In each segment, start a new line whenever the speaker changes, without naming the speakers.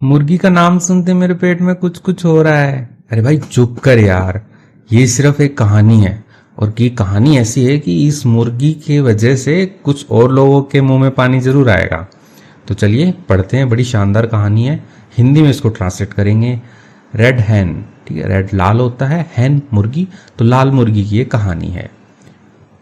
मुर्गी का नाम सुनते मेरे पेट में कुछ कुछ हो रहा है। अरे भाई चुप कर यार, ये सिर्फ एक कहानी है। और ये कहानी ऐसी है कि इस मुर्गी की वजह से कुछ और लोगों के मुंह में पानी जरूर आएगा। तो चलिए पढ़ते हैं, बड़ी शानदार कहानी है। हिंदी में इसको ट्रांसलेट करेंगे। रेड हैन, ठीक है, रेड लाल होता है, हैन मुर्गी, तो लाल मुर्गी की ये कहानी है।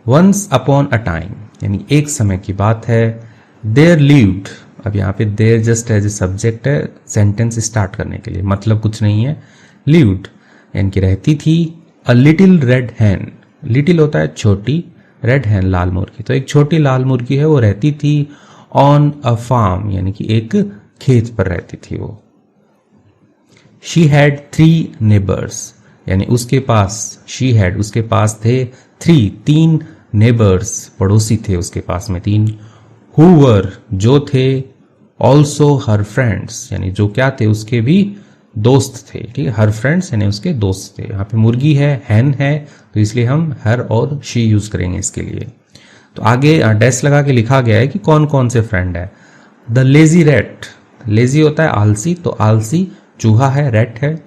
वंस अपॉन अ टाइम, यानी एक समय की बात है। देयर लिव्ड, अब यहाँ पे there just as a subject है सेंटेंस स्टार्ट करने के लिए, मतलब कुछ नहीं है। लिव्ड यानी कि रहती थी। A little red hen, little होता है छोटी, रेड हैन लाल मुर्गी, तो एक छोटी लाल मुर्गी है, वो रहती थी ऑन अ फार्म, यानी कि एक खेत पर रहती थी वो। शी हैड 3 नेबर्स, यानी उसके पास, शी हैड उसके पास थे 3 नेबर्स, पड़ोसी थे उसके पास में 3, हु वर जो थे, ऑल्सो हर फ्रेंड्स, यानी जो क्या थे, उसके भी दोस्त थे। ठीक है, हर फ्रेंड्स यानी उसके दोस्त थे। यहाँ पे मुर्गी है, हैन है, तो इसलिए हम हर और शी यूज करेंगे इसके लिए। तो आगे डैश लगा के लिखा गया है कि कौन कौन से फ्रेंड है। द लेजी रैट, लेजी होता है आलसी, तो आलसी चूहा है, रैट है।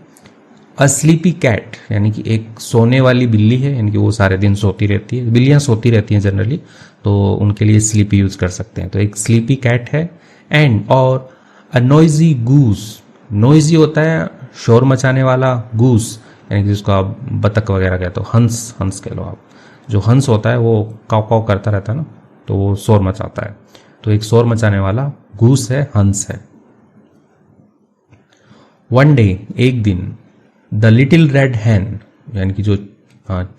अ स्लीपी कैट, यानी कि एक सोने वाली बिल्ली है, यानी कि वो सारे दिन सोती रहती है, बिल्लियां सोती रहती हैं जनरली, तो उनके लिए स्लीपी यूज कर सकते हैं, तो एक स्लीपी कैट है। एंड और अ नॉइजी गूस, नॉइजी होता है शोर मचाने वाला, गूस यानी कि जिसको आप बतख वगैरह कहते हो, हंस, हंस कह लो आप। जो हंस होता है वो काव काव करता रहता है ना, तो वो शोर मचाता है, तो एक शोर मचाने वाला गूस है, हंस है। वन डे, एक दिन, द लिटिल रेड हैन, यानी कि जो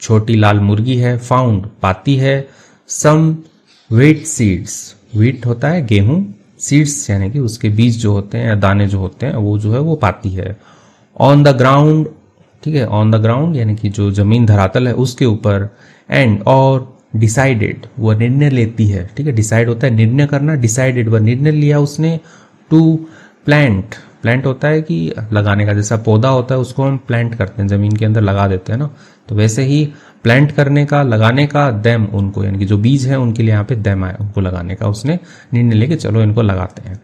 छोटी लाल मुर्गी है, फाउंड पाती है, सम व्हीट सीड्स, व्हीट होता है गेहूं, सीड्स यानी कि उसके बीज जो होते हैं या दाने जो होते हैं, वो जो है वो पाती है। ऑन द ग्राउंड, ठीक है, ऑन द ग्राउंड यानी कि जो जमीन धरातल है उसके ऊपर। एंड और डिसाइडेड, वो निर्णय लेती है। ठीक है, डिसाइड होता है निर्णय करना, डिसाइडेड वह निर्णय लिया उसने। टू प्लांट, प्लांट होता है कि लगाने का, जैसा पौधा होता है उसको हम प्लांट करते हैं, जमीन के अंदर लगा देते हैं ना, तो वैसे ही प्लांट करने का, लगाने का, देम उनको, यानी कि जो बीज है उनके लिए यहाँ पे देम आया, उनको लगाने का उसने निर्णय लेके चलो इनको लगाते हैं।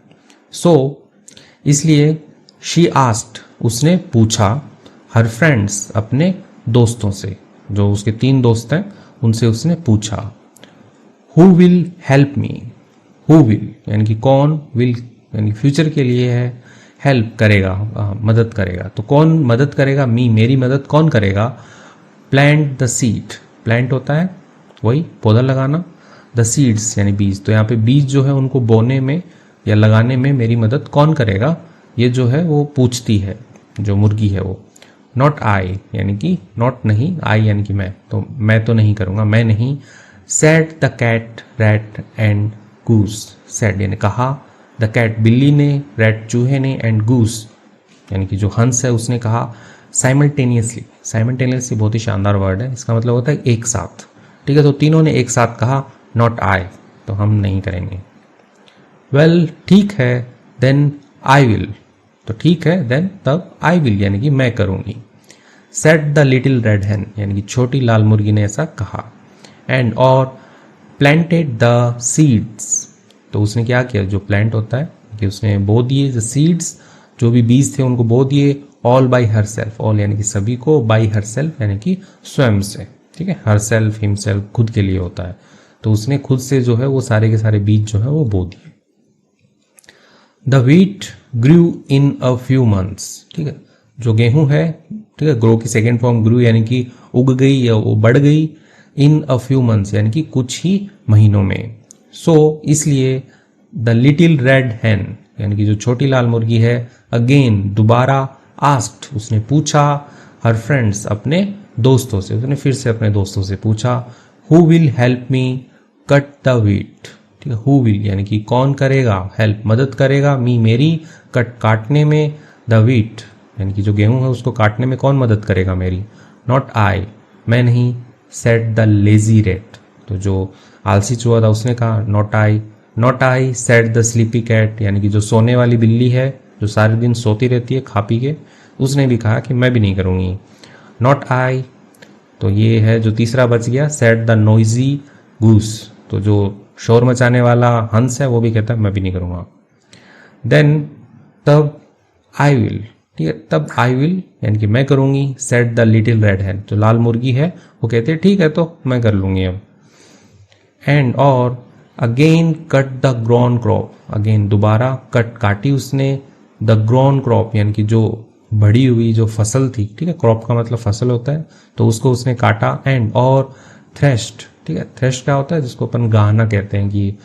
सो इसलिए शी आस्क्ड, उसने पूछा, हर फ्रेंड्स, अपने दोस्तों से, जो उसके 3 दोस्त हैं उनसे उसने पूछा। Who will help me, who will यानी कि कौन, विल यानी फ्यूचर के लिए है, हेल्प करेगा, मदद करेगा, तो कौन मदद करेगा, मी मेरी मदद कौन करेगा। प्लांट द सीड, प्लांट होता है वही पौधा लगाना, द सीड्स यानी बीज, तो यहाँ पे बीज जो है उनको बोने में या लगाने में मेरी मदद कौन करेगा, ये जो है वो पूछती है जो मुर्गी है वो। नॉट आई यानी कि नॉट नहीं, आई यानी कि मैं तो नहीं करूंगा, मैं नहीं। Said the cat, rat and goose, said यानी कहा, द कैट बिल्ली ने, रैट चूहे ने, एंड गूस यानी कि जो हंस है उसने कहा। साइमल्टेनियसली, साइमल्टेनियसली बहुत ही शानदार वर्ड है, इसका मतलब होता है एक साथ। ठीक है, तो तीनों ने एक साथ कहा नॉट आई, तो हम नहीं करेंगे। वेल ठीक है, देन आई विल, तो ठीक है, देन तब आई विल यानी कि मैं करूंगी। सेड द लिटिल रेड हैन यानी कि छोटी लाल मुर्गी ने ऐसा कहा। एंड और प्लांटेड द सीड्स, तो उसने क्या किया, जो प्लांट होता है कि उसने बो दिए, द सीड्स जो भी बीज थे उनको बो दिए। All by her self, all यानी कि सभी को, बाई हर सेल्फ यानी कि स्वयं से। ठीक है, हर सेल्फ, हिमसेल्फ खुद के लिए होता है, तो उसने खुद से जो है वो सारे के सारे बीज जो है वो बो दिए। The wheat grew in a few months, ठीक है, जो गेहूं है, ठीक है, ग्रो की सेकेंड फॉर्म ग्रू यानी कि उग गई या वो बढ़ गई, इन अ फ्यू मंथ्स यानी कि कुछ ही महीनों में। सो इसलिए द लिटिल रेड हैन यानी कि जो छोटी लाल मुर्गी है, अगेन दोबारा, आस्क्ड उसने पूछा, हर फ्रेंड्स अपने दोस्तों से, उसने फिर से अपने दोस्तों से पूछा। Who will help me cut the wheat, ठीक है, हु विल यानी कि कौन करेगा, हेल्प मदद करेगा, मी मेरी, कट काटने में, द व्हीट यानी कि जो गेहूं है उसको काटने में कौन मदद करेगा मेरी, नॉट आई मैं नहीं। सेड द लेजी रैट, तो जो आलसी चूहा था उसने कहा not I, not I. Said the sleepy cat यानी कि जो सोने वाली बिल्ली है, जो सारे दिन सोती रहती है खा पी के, उसने भी कहा कि मैं भी नहीं करूंगी, नॉट आई। तो ये है जो तीसरा बच गया, सेड द नॉइजी गूस, तो जो शोर मचाने वाला हंस है वो भी कहता है मैं भी नहीं करूंगा। देन तब आई विल, ठीक है, तब आई विल यानी कि मैं करूंगी, सेड द लिटिल रेड हैन, जो लाल मुर्गी है वो कहते हैं ठीक है तो मैं कर लूंगी अब। एंड और again cut the grown crop, again दोबारा कट काटी उसने, द ग्रोन क्रॉप यानी कि जो बढ़ी हुई जो फसल थी, ठीक है, क्रॉप का मतलब फसल होता है, तो उसको उसने काटा। एंड और थ्रेश्ड, ठीक है, थ्रेश्ड क्या होता है, जिसको अपन गाहना कहते हैं कि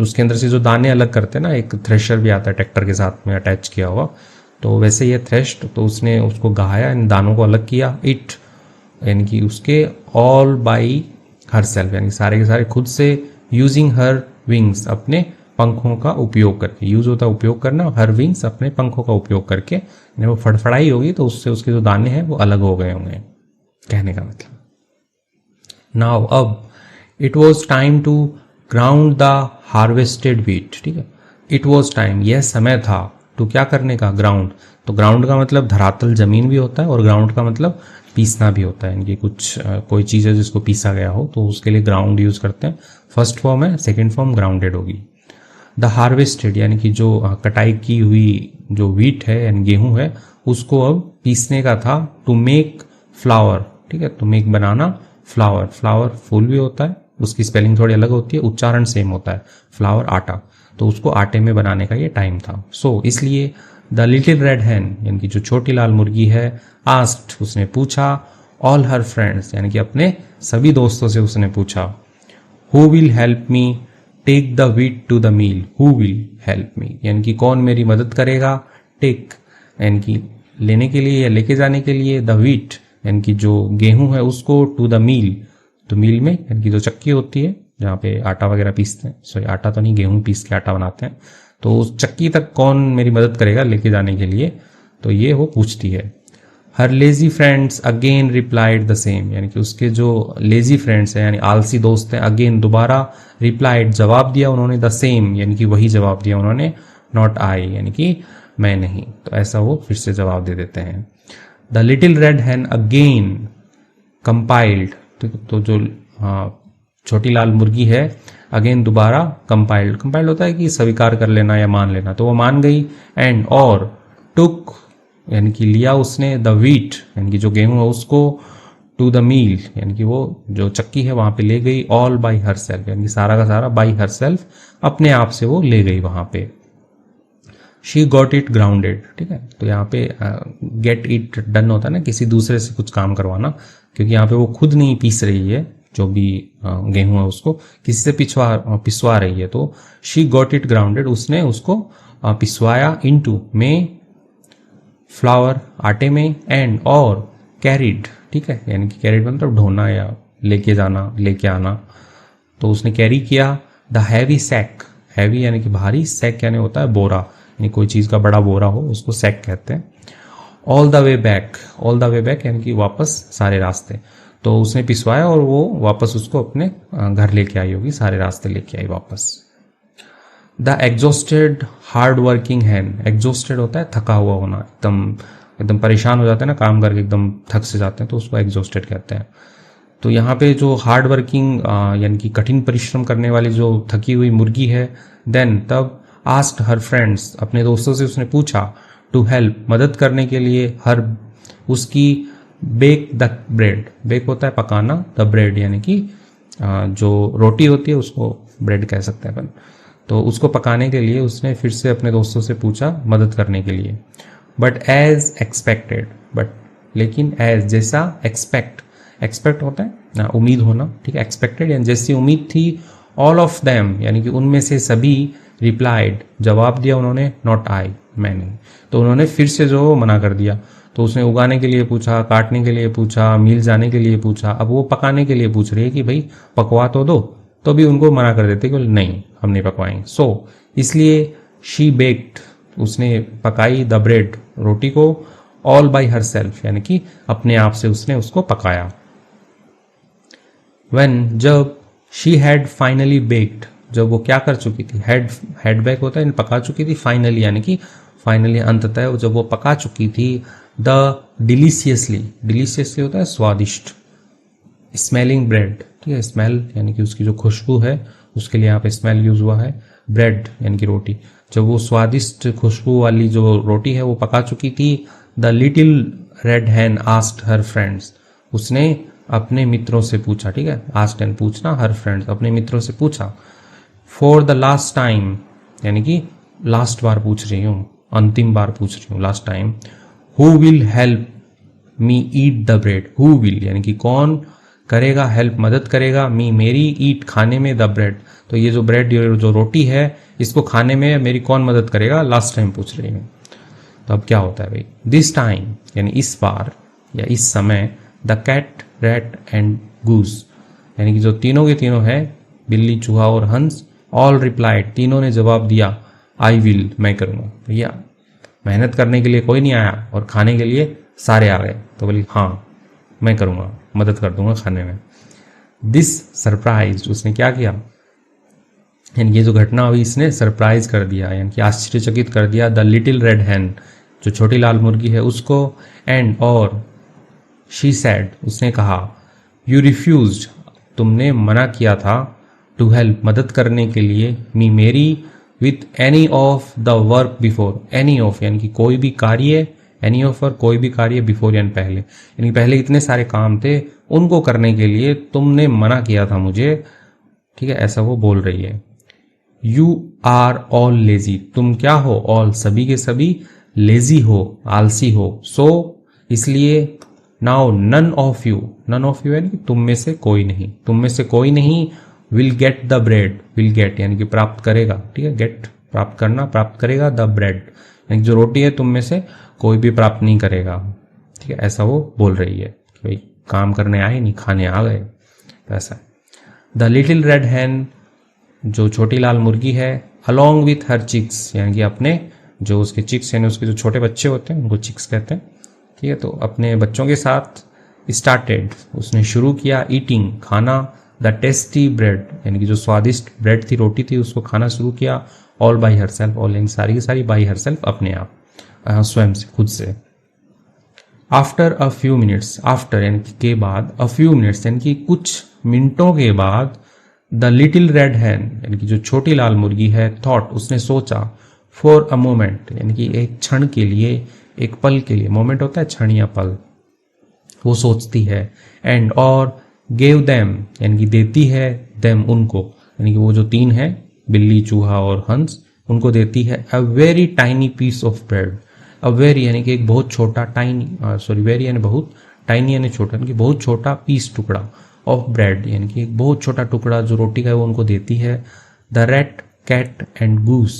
उसके अंदर से जो दाने अलग करते हैं ना, एक थ्रेशर भी आता है ट्रैक्टर के साथ में अटैच किया हुआ, तो वैसे ये थ्रेश्ड, तो उसने उसको गाया, इन दानों को अलग किया। इट यानी कि उसके, ऑल बाई हर सेल्फ यानी सारे के सारे खुद से, यूजिंग हर विंग्स अपने पंखों का उपयोग करके, यूज होता है उपयोग करना, हर विंग्स अपने पंखों का उपयोग करके, यानी वो फड़फड़ाई होगी तो उससे उसके जो दाने हैं वो अलग हो गए होंगे, कहने का मतलब। नाउ अब it was time to ground the harvested wheat, ठीक है, इट वॉज टाइम यह समय था, टू क्या करने का, ग्राउंड, तो ग्राउंड का मतलब धरातल जमीन भी होता है और ग्राउंड का मतलब पीसना भी होता है, यानी कि कुछ कोई चीज़ है जिसको पीसा गया हो तो उसके लिए ग्राउंड यूज करते हैं। फर्स्ट फॉर्म है, सेकेंड फॉर्म ग्राउंडेड होगी। द हार्वेस्टेड यानी कि जो कटाई की हुई जो व्हीट है यानी गेहूं है उसको अब पीसने का था। टू मेक फ्लावर, ठीक है, to make banana, flower, flower फूल भी होता है, उसकी स्पेलिंग थोड़ी अलग होती है, उच्चारण सेम होता है, फ्लावर आटा, तो उसको आटे में बनाने का ये टाइम था। सो इसलिए द लिटिल रेड हैन यानी कि जो छोटी लाल मुर्गी है, आस्क्ड उसने पूछा, ऑल हर फ्रेंड्स यानी कि अपने सभी दोस्तों से उसने पूछा, who will help me take the wheat to the mill, who will help me यानी कि कौन मेरी मदद करेगा, टेक यानी कि लेने के लिए या लेके जाने के लिए, द व्हीट यानी कि जो गेहूं है उसको, टू द मील, तो मील में यानी कि जो चक्की होती है जहाँ पे आटा वगैरह पीसते हैं, सॉरी आटा तो नहीं, गेहूं पीस के आटा बनाते हैं, तो उस चक्की तक कौन मेरी मदद करेगा लेके जाने के लिए, तो ये वो पूछती है। Her lazy friends again replied the same यानी कि उसके जो लेजी फ्रेंड्स हैं यानी आलसी दोस्त हैं, अगेन दोबारा, रिप्लाइड जवाब दिया उन्होंने, द सेम यानी कि वही जवाब दिया उन्होंने, नॉट आई यानी कि मैं नहीं, तो ऐसा वो फिर से जवाब दे देते हैं। The little red hen again compiled, तो जो छोटी लाल मुर्गी है अगेन दोबारा कंपाइल्ड, कंपाइल्ड होता है कि स्वीकार कर लेना या मान लेना, तो वो मान गई। एंड और टुक यानी कि लिया उसने, द व्हीट यानी कि जो गेहूं है उसको, टू द मील यानी कि वो जो चक्की है वहां पे ले गई, ऑल बाई हर सेल्फ यानी कि सारा का सारा बाई हर सेल्फ, अपने आप से वो ले गई वहां पे। शी गॉट इट ग्राउंडेड, ठीक है, तो यहाँ पे गेट इट डन होता है ना, किसी दूसरे से कुछ काम करवाना, क्योंकि यहाँ पे वो खुद नहीं पीस रही है जो भी गेहूं है उसको किसी से पिसवा रही है, तो शी गॉट इट ग्राउंडेड उसने उसको पिसवाया, इनटू में, फ्लावर आटे में, एंड और कैरिड, ठीक है, यानी कि कैरिड मतलब ढोना या लेके जाना, लेके आना, तो उसने कैरी किया। द हैवी सैक, हैवी यानी कि भारी, सैक यानी होता है बोरा, यानी कोई चीज का बड़ा बोरा हो उसको सैक कहते हैं। All the way back, all the way back यानी कि वापस सारे रास्ते, तो उसने पिसवाया और वो वापस उसको अपने घर लेके आई होगी, सारे रास्ते लेके आई वापस। The exhausted hard working hen, exhausted होता है थका हुआ होना, एकदम एकदम परेशान हो जाते हैं ना काम करके, एकदम थक से जाते हैं, तो उसको एग्जॉस्टेड कहते हैं। तो यहाँ पे जो हार्ड वर्किंग यानी कि कठिन परिश्रम करने वाली जो थकी हुई मुर्गी है, देन तब आस्क्ड हर फ्रेंड्स अपने दोस्तों से उसने पूछा, टू हेल्प मदद करने के लिए, हर उसकी, बेक द ब्रेड, बेक होता है पकाना, द ब्रेड यानी कि जो रोटी होती है उसको ब्रेड कह सकते हैं अपन, तो उसको पकाने के लिए उसने फिर से अपने दोस्तों से पूछा मदद करने के लिए। बट एज एक्सपेक्टेड, बट लेकिन एज जैसा, एक्सपेक्ट, एक्सपेक्ट होता है ना उम्मीद होना, ठीक है, एक्सपेक्टेड यानी जैसी उम्मीद थी, ऑल ऑफ देम यानी कि उनमें से सभी, रिप्लाइड जवाब दिया उन्होंने, नॉट आई मैं नहीं, तो उन्होंने फिर से जो मना कर दिया, तो उसने उगाने के लिए पूछा, काटने के लिए पूछा, मील जाने के लिए पूछा, अब वो पकाने के लिए पूछ रही है कि भाई पकवा तो दो, तो भी उनको मना कर देते कि नहीं हम नहीं पकवाएंगे। सो इसलिए शी बेक्ड उसने पकाई, द ब्रेड रोटी को, ऑल बाई हर सेल्फ यानी कि अपने आप से उसने उसको पकाया। व्हेन जब, शी हैड फाइनली बेक्ड जब वो क्या कर चुकी थी, हेड बेक होता है पका चुकी थी, फाइनली यानी कि फाइनली अंततः जब वो पका चुकी थी, द डिलीशियसली, डिलीशियसली होता है स्वादिष्ट, स्मेलिंग ब्रेड, ठीक है, स्मेल यानी कि उसकी जो खुशबू है उसके लिए यहाँ पे स्मेल यूज हुआ है, ब्रेड यानी कि रोटी, जब वो स्वादिष्ट खुशबू वाली जो रोटी है वो पका चुकी थी, the little red hen asked her friends, उसने अपने मित्रों से पूछा, ठीक है, आस्क्ड एंड पूछना, हर फ्रेंड्स अपने मित्रों से पूछा, फॉर द लास्ट टाइम, यानी कि लास्ट बार पूछ रही हूँ, अंतिम बार पूछ रही हूँ, last time, who will help me eat the bread, who will यानी कि कौन करेगा हेल्प, मदद करेगा, मी मेरी, ईट खाने में, द ब्रेड तो ये जो ब्रेड जो रोटी है इसको खाने में मेरी कौन मदद करेगा, लास्ट टाइम पूछ रही हूँ। तो अब क्या होता है भाई, दिस टाइम यानी इस बार या इस समय, the cat rat and goose यानी कि जो तीनों के तीनों है, बिल्ली चूहा और हंस, ऑल रिप्लाइड तीनों ने जवाब दिया, आई विल मैं करूँगा। भैया मेहनत करने के लिए कोई नहीं आया और खाने के लिए सारे आ गए, तो बोली हाँ मैं करूँगा, मदद कर दूंगा खाने में। दिस सरप्राइज उसने क्या किया, यानी ये जो घटना हुई इसने सरप्राइज कर दिया, यानी कि आश्चर्यचकित कर दिया, द लिटिल रेड हैन जो छोटी लाल मुर्गी है उसको, एंड और शी सैड उसने कहा, यू रिफ्यूज्ड तुमने मना किया था, टू हेल्प मदद करने के लिए, मी मेरी, with any of the work before, any of यानी कि कोई भी कार्य, एनी ऑफ और कोई भी कार्य, बिफोर यानी पहले, यानी पहले इतने सारे काम थे उनको करने के लिए तुमने मना किया था मुझे, ठीक है, ऐसा वो बोल रही है। यू आर ऑल लेजी तुम क्या हो, ऑल सभी के सभी, लेजी हो आलसी हो, सो इसलिए, नाउ नन ऑफ यू यानी कि तुम में से कोई नहीं, तुम में से कोई नहीं, will get the bread, will get यानी कि प्राप्त करेगा, ठीक है, गेट प्राप्त करना, प्राप्त करेगा, द ब्रेड यानी जो रोटी है तुम में से कोई भी प्राप्त नहीं करेगा, ठीक है, ऐसा वो बोल रही है कि भाई काम करने आए नहीं खाने आ गए, तो ऐसा। द लिटिल रेड हैन जो छोटी लाल मुर्गी है, अलॉन्ग विथ हर चिक्स यानी कि अपने जो उसके चिक्स यानी उसके जो छोटे बच्चे होते हैं उनको चिक्स कहते हैं, ठीक है, तो अपने बच्चों के साथ, स्टार्टेड उसने शुरू किया, ईटिंग खाना, द टेस्टी ब्रेड यानी कि जो स्वादिष्ट ब्रेड थी, रोटी थी, उसको खाना शुरू किया, all by her self, all यानी सारी की सारी, बाई हर सेल्फ अपने आप, स्वयं से, खुद से। After a few minutes, after यानी कि के बाद, अ फ्यू मिनट्स यानी कि कुछ मिनटों के बाद, द लिटिल रेड हैन यानी कि जो छोटी लाल मुर्गी है, थॉट उसने सोचा, फॉर अ मोमेंट यानी कि एक क्षण के लिए, एक पल के लिए, मोमेंट होता है क्षण या पल, वो सोचती है, एंड और, गेव देम यानी कि देती है, देम उनको यानी कि वो जो तीन है, बिल्ली चूहा और हंस, उनको देती है, a very tiny piece of bread, a very यानी कि एक बहुत छोटा, टाइनी सॉरी वेरी यानी बहुत, टाइनी यानी छोटा, यानी कि बहुत छोटा, पीस टुकड़ा, ऑफ ब्रेड यानी कि एक बहुत छोटा टुकड़ा जो रोटी का है वो उनको देती है। The rat cat and goose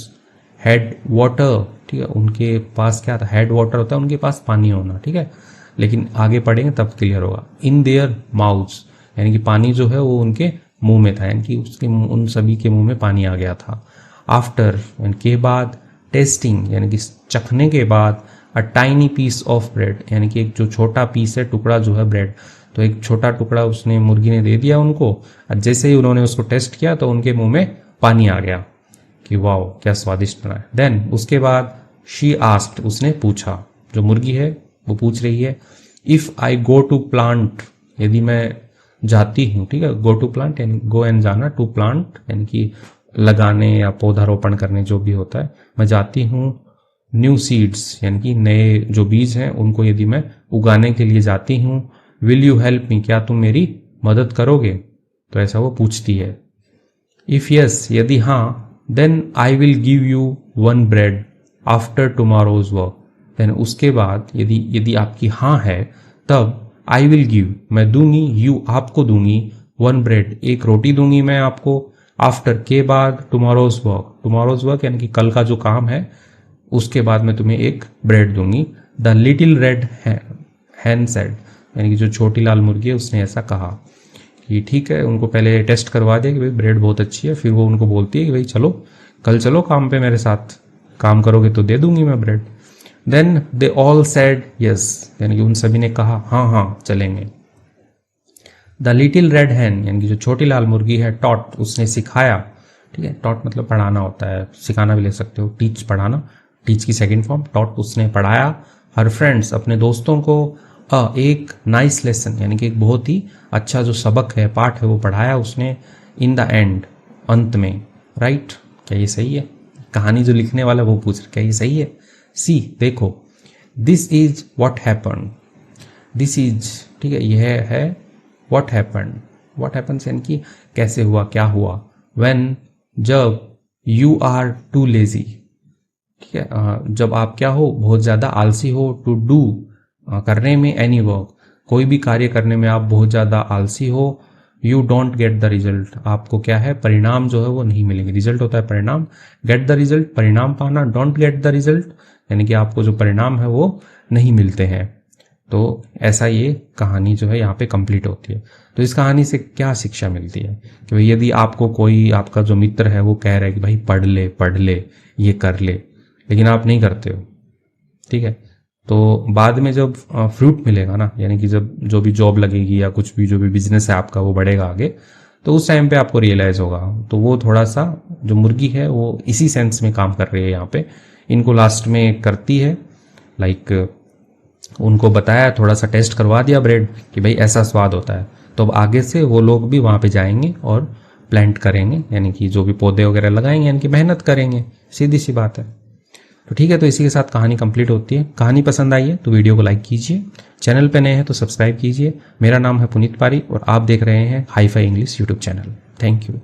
had water, ठीक है, उनके पास क्या था, हैड वाटर होता है उनके पास पानी होना, ठीक है, लेकिन आगे पढ़ेंगे तब क्लियर होगा। इन देयर माउथ्स यानी कि पानी जो है वो उनके मुंह में था, यानी कि उसके उन सभी के मुंह में पानी आ गया था। आफ्टर यानी के बाद, टेस्टिंग यानी कि चखने के बाद, a tiny piece of bread यानी कि एक जो छोटा पीस है, टुकड़ा जो है ब्रेड, तो एक छोटा टुकड़ा उसने मुर्गी ने दे दिया उनको, और जैसे ही उन्होंने उसको टेस्ट किया तो उनके मुंह में पानी आ गया कि वाओ क्या स्वादिष्ट बना है। देन उसके बाद, शी आस्क्ड उसने पूछा, जो मुर्गी है वो पूछ रही है, if I go to plant यदि मैं जाती हूँ, ठीक है, गो टू प्लांट यानी गो एंड जाना, टू प्लांट यानी कि लगाने या पौधारोपण करने जो भी होता है, मैं जाती हूँ, न्यू सीड्स यानी कि नए जो बीज हैं उनको यदि मैं उगाने के लिए जाती हूँ, विल यू हेल्प मी क्या तुम मेरी मदद करोगे, तो ऐसा वो पूछती है। इफ यस यदि हाँ, then I will give you one bread after tomorrow's work, then उसके बाद यदि आपकी हाँ है तब आई विल गिव मैं दूंगी, यू आपको दूंगी, वन ब्रेड एक रोटी दूंगी मैं आपको, आफ्टर के बाद, टुमारोज वर्क यानी कि कल का जो काम है उसके बाद मैं तुम्हें एक ब्रेड दूंगी। The little red hen said यानी कि जो छोटी लाल मुर्गी है उसने ऐसा कहा कि ठीक है, उनको पहले टेस्ट करवा दिया कि भाई ब्रेड बहुत अच्छी है, फिर वो उनको बोलती है कि भाई चलो कल चलो काम पे मेरे साथ, काम करोगे तो दे दूंगी मैं bread. Then they all said yes यानी कि उन सभी ने कहा हाँ हाँ चलेंगे। द लिटिल रेड हैन यानी कि जो छोटी लाल मुर्गी है, टॉट उसने सिखाया, ठीक है, टॉट मतलब पढ़ाना होता है, सिखाना भी ले सकते हो, टीच पढ़ाना, टीच की सेकंड फॉर्म, टॉट उसने पढ़ाया, हर फ्रेंड्स अपने दोस्तों को, एक नाइस लेसन यानी कि एक बहुत ही अच्छा जो सबक है, पाठ है वो पढ़ाया उसने, इन द एंड अंत में, राइट क्या ये सही है, कहानी जो लिखने वाला वो पूछ रहा क्या ये सही है? सी देखो, this is what happened, this is, ठीक है, यह है व्हाट हैपेंड, व्हाट हैपेंस यानी कि कैसे हुआ, क्या हुआ, व्हेन जब, यू आर टू लेजी, ठीक है, जब आप क्या हो, बहुत ज्यादा आलसी हो, टू डू, करने में, एनी वर्क, कोई भी कार्य करने में आप बहुत ज्यादा आलसी हो, you don't get the result, आपको क्या है, परिणाम जो है वो नहीं मिलेंगे। रिजल्ट होता है परिणाम, गेट द रिजल्ट परिणाम पाना, डोंट गेट द रिजल्ट यानी कि आपको जो परिणाम है वो नहीं मिलते हैं। तो ऐसा ये कहानी जो है यहाँ पे कंप्लीट होती है। तो इस कहानी से क्या शिक्षा मिलती है कि भाई यदि आपको कोई आपका जो मित्र है वो कह रहा है कि भाई पढ़ ले ये कर ले, लेकिन आप नहीं करते हो, ठीक है, तो बाद में जब फ्रूट मिलेगा ना, यानी कि जब जो भी जॉब लगेगी या कुछ भी जो भी बिजनेस है आपका वो बढ़ेगा आगे, तो उस टाइम पे आपको रियलाइज होगा। तो वो थोड़ा सा जो मुर्गी है वो इसी सेंस में काम कर रही है यहाँ पे, इनको लास्ट में करती है, लाइक उनको बताया, थोड़ा सा टेस्ट करवा दिया ब्रेड कि भाई ऐसा स्वाद होता है, तो अब आगे से वो लोग भी वहाँ पे जाएंगे और प्लांट करेंगे, यानी कि जो भी पौधे वगैरह लगाएंगे, यानी कि मेहनत करेंगे, सीधी सी बात है। तो ठीक है, तो इसी के साथ कहानी कंप्लीट होती है। कहानी पसंद आई है तो वीडियो को लाइक कीजिए, चैनल पे नए हैं तो सब्सक्राइब कीजिए। मेरा नाम है पुनीत पारी और आप देख रहे हैं hi fi English YouTube channel. Thank you.